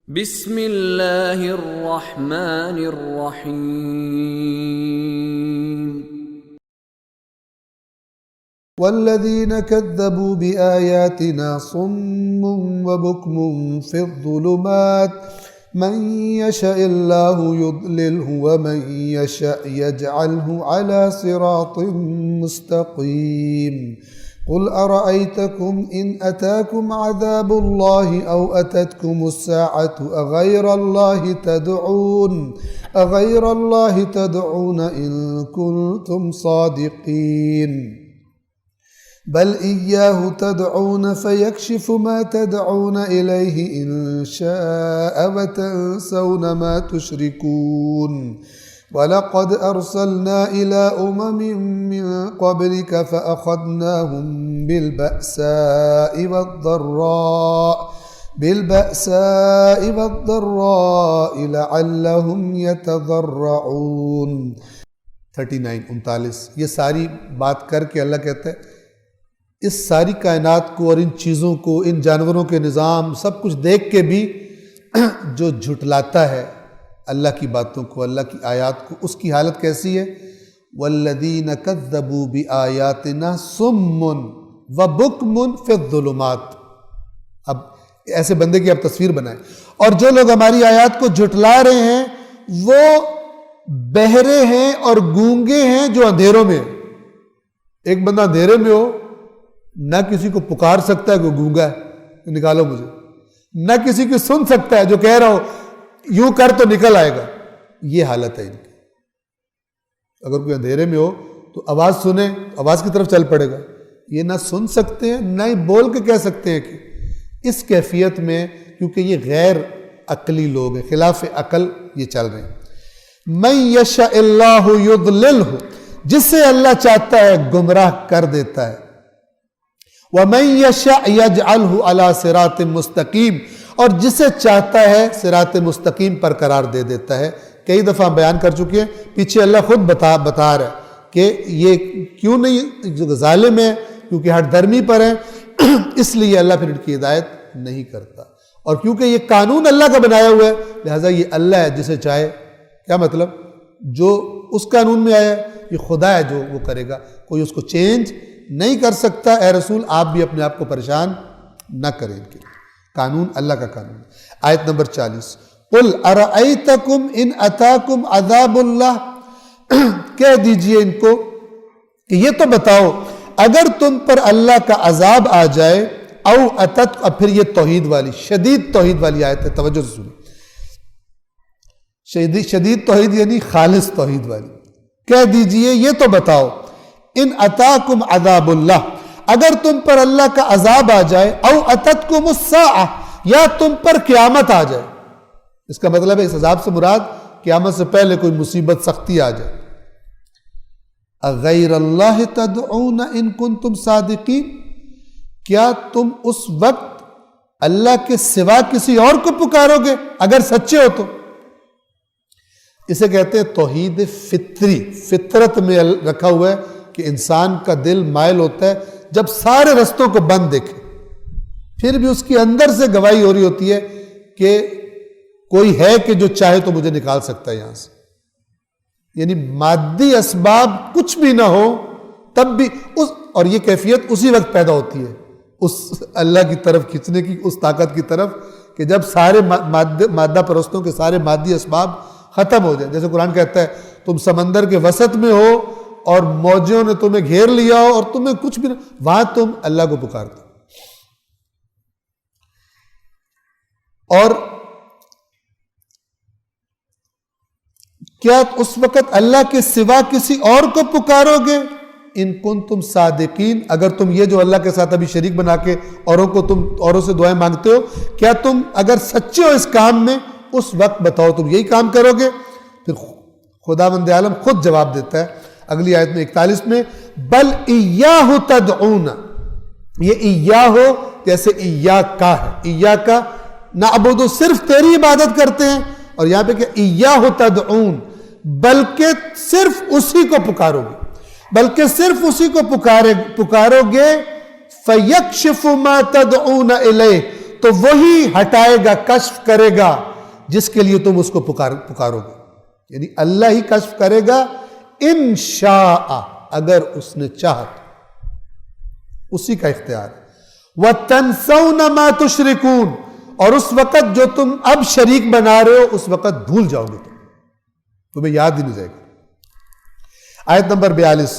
بسم اللہ الرحمن الرحیم والذین كذبوا بآیاتنا صم وبکم فی الظلمات من یشاء اللہ یضللہ ومن یشاء یجعلہ علی صراط مستقیم قل أرأيتكم إن أتاكم عذاب الله أو أتتكم الساعة أغير الله تدعون إن كنتم صادقين بل إياه تدعون فيكشف ما تدعون إليه إن شاء وتنسون ما تشركون وَلَقَدْ أَرْسَلْنَا إِلَىٰ أُمَمٍ مِّن قَبْلِكَ فَأَخَذْنَاهُمْ بِالْبَأْسَاءِ وَالضَّرَّاءِ لَعَلَّهُمْ يَتَضَرَّعُونَ 39 یہ ساری بات کر کے اللہ کہتا ہے اس ساری کائنات کو اور ان چیزوں کو، ان جانوروں کے نظام، سب کچھ دیکھ کے بھی جو جھٹلاتا ہے اللہ کی باتوں کو، اللہ کی آیات کو، اس کی حالت کیسی ہے؟ والذین کذبوا بآیاتنا صم وبکم فی الظلمات۔ اب ایسے بندے کی آپ تصویر بنائیں، اور جو لوگ ہماری آیات کو جھٹلا رہے ہیں وہ بہرے ہیں اور گونگے ہیں جو اندھیروں میں ہیں۔ ایک بندہ اندھیرے میں ہو، نہ کسی کو پکار سکتا ہے، کوئی گونگا ہے نکالو مجھے، نہ کسی کو سن سکتا ہے جو کہہ رہا ہو یوں کر تو نکل آئے گا۔ یہ حالت ہے ان کی۔ اگر کوئی اندھیرے میں ہو تو آواز سنے، آواز کی طرف چل پڑے گا۔ یہ نہ سن سکتے ہیں، نہ ہی بول کے کہہ سکتے ہیں کہ اس کیفیت میں، کیونکہ یہ غیر عقلی لوگ ہیں، خلاف عقل یہ چل رہے ہیں۔ من یشاء اللہ یضللہ، جسے اللہ چاہتا ہے گمراہ کر دیتا ہے۔ ومن یشاء یجعلہ علی صراط مستقیم، اور جسے چاہتا ہے صراط مستقیم پر قرار دے دیتا ہے۔ کئی دفعہ بیان کر چکے ہیں، پیچھے اللہ خود بتا رہا ہے کہ یہ کیوں نہیں جو ظالم ہے، کیونکہ ہٹ درمی پر ہیں، اس لیے اللہ پھر ان کی ہدایت نہیں کرتا، اور کیونکہ یہ قانون اللہ کا بنایا ہوا ہے، لہٰذا یہ اللہ ہے جسے چاہے۔ کیا مطلب؟ جو اس قانون میں آیا ہے یہ خدا ہے جو وہ کرے گا، کوئی اس کو چینج نہیں کر سکتا۔ اے رسول آپ بھی اپنے آپ کو پریشان نہ کریں ان کے، قانون اللہ کا قانون۔ آیت نمبر 40، قل ارأیتکم ان اتاکم عذاب اللہ، کہہ دیجئے ان کو کہ یہ تو بتاؤ اگر تم پر اللہ کا عذاب آ جائے، او اتت، اب پھر یہ توحید والی، شدید توحید والی آیت ہے، توجہ سے سنیں۔ شدید توحید یعنی خالص توحید والی۔ کہہ دیجئے یہ تو بتاؤ ان اتاکم عذاب اللہ، اگر تم پر اللہ کا عذاب آ جائے، او اتتکم الساعہ، یا تم پر قیامت آ جائے۔ اس کا مطلب ہے اس عذاب سے مراد قیامت سے پہلے کوئی مصیبت سختی آ جائے۔ اغیر اللہ تدعون ان کنتم صادقین، کیا تم اس وقت اللہ کے سوا کسی اور کو پکارو گے اگر سچے ہو تو؟ اسے کہتے ہیں توحید فطری، فطرت میں رکھا ہوا ہے کہ انسان کا دل مائل ہوتا ہے جب سارے رستوں کو بند دیکھے، پھر بھی اس کے اندر سے گواہی ہو رہی ہوتی ہے کہ کوئی ہے کہ جو چاہے تو مجھے نکال سکتا ہے یہاں سے۔ یعنی مادی اسباب کچھ بھی نہ ہو تب بھی اور یہ کیفیت اسی وقت پیدا ہوتی ہے اس اللہ کی طرف کھینچنے کی، اس طاقت کی طرف، کہ جب سارے مادہ پرستوں کے سارے مادی اسباب ختم ہو جائیں۔ جیسے قرآن کہتا ہے تم سمندر کے وسط میں ہو اور موجوں نے تمہیں گھیر لیا ہو اور تمہیں کچھ بھی نہ، وہاں تم اللہ کو پکارتے۔ اور کیا اس وقت اللہ کے سوا کسی اور کو پکارو گے؟ ان کنتم صادقین، اگر تم یہ جو اللہ کے ساتھ ابھی شریک بنا کے اوروں سے دعائیں مانگتے ہو، کیا تم اگر سچے ہو اس کام میں، اس وقت بتاؤ تم یہی کام کرو گے؟ پھر خداوند عالم خود جواب دیتا ہے اگلی آیت میں 41 میں، بل ایاہ تدعون، یہ ایاہ جیسے ایاکا ہے، ایاکا نعبد، صرف تیری عبادت کرتے ہیں، اور یہاں پہ کہ ایاہ تدعون، بلکہ صرف اسی کو پکارو گے، بلکہ صرف اسی کو پکارو گے، فیکشف ما تدعون الیہ، تو وہی ہٹائے گا، کشف کرے گا جس کے لیے تم اس کو پکارو گے. یعنی اللہ ہی کشف کرے گا ان شاء، اگر اس نے چاہا تو، اسی کا اختیار ہے. وَتَنْسَوْنَ مَا تُشْرِكُونَ، اور اس وقت جو تم اب شریک بنا رہے ہو اس وقت بھول جاؤ گے، تمہیں یاد ہی نہیں جائے گا. آیت نمبر 42.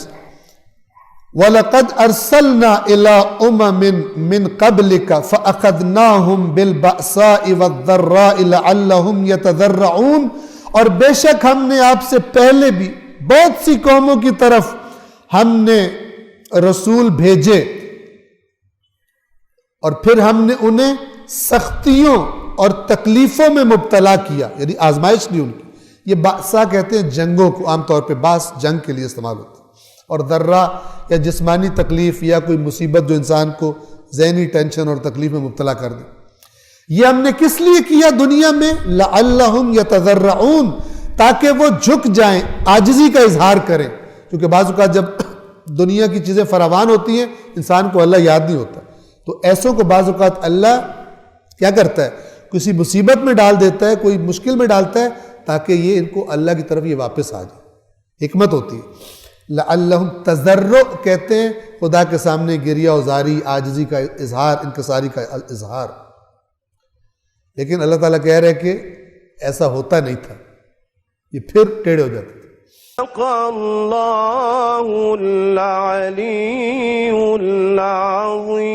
وَلَقَدْ أَرْسَلْنَا إِلَىٰ أُمَمٍ مِّن قَبْلِكَ فَأَخَذْنَاهُمْ بِالْبَأْسَاءِ وَالضَّرَّاءِ لَعَلَّهُمْ يَتَضَرَّعُونَ، اور بے شک ہم نے آپ سے پہلے بھی بہت سی قوموں کی طرف ہم نے رسول بھیجے، اور پھر ہم نے انہیں سختیوں اور تکلیفوں میں مبتلا کیا، یعنی آزمائش لی ان کی. یہ بأسا کہتے ہیں جنگوں کو، عام طور پہ باس جنگ کے لیے استعمال ہوتا ہے، اور ذرہ یا جسمانی تکلیف یا کوئی مصیبت جو انسان کو ذہنی ٹینشن اور تکلیف میں مبتلا کر دے. یہ ہم نے کس لیے کیا دنیا میں؟ لعلہم یتضرعون، تاکہ وہ جھک جائیں، عاجزی کا اظہار کریں. کیونکہ بعض اوقات جب دنیا کی چیزیں فراوان ہوتی ہیں انسان کو اللہ یاد نہیں ہوتا، تو ایسوں کو بعض اوقات اللہ کیا کرتا ہے، کسی مصیبت میں ڈال دیتا ہے، کوئی مشکل میں ڈالتا ہے، تاکہ یہ ان کو اللہ کی طرف یہ واپس آ جائے. حکمت ہوتی ہے. لعلہم، تضرع کہتے ہیں خدا کے سامنے گریہ وزاری، عاجزی کا اظہار، انکساری کا اظہار. لیکن اللہ تعالیٰ کہہ رہے کہ ایسا ہوتا نہیں تھا، یہ پھر ٹیڑھے ہو جاتے تھے. اللہ العلی العظیم.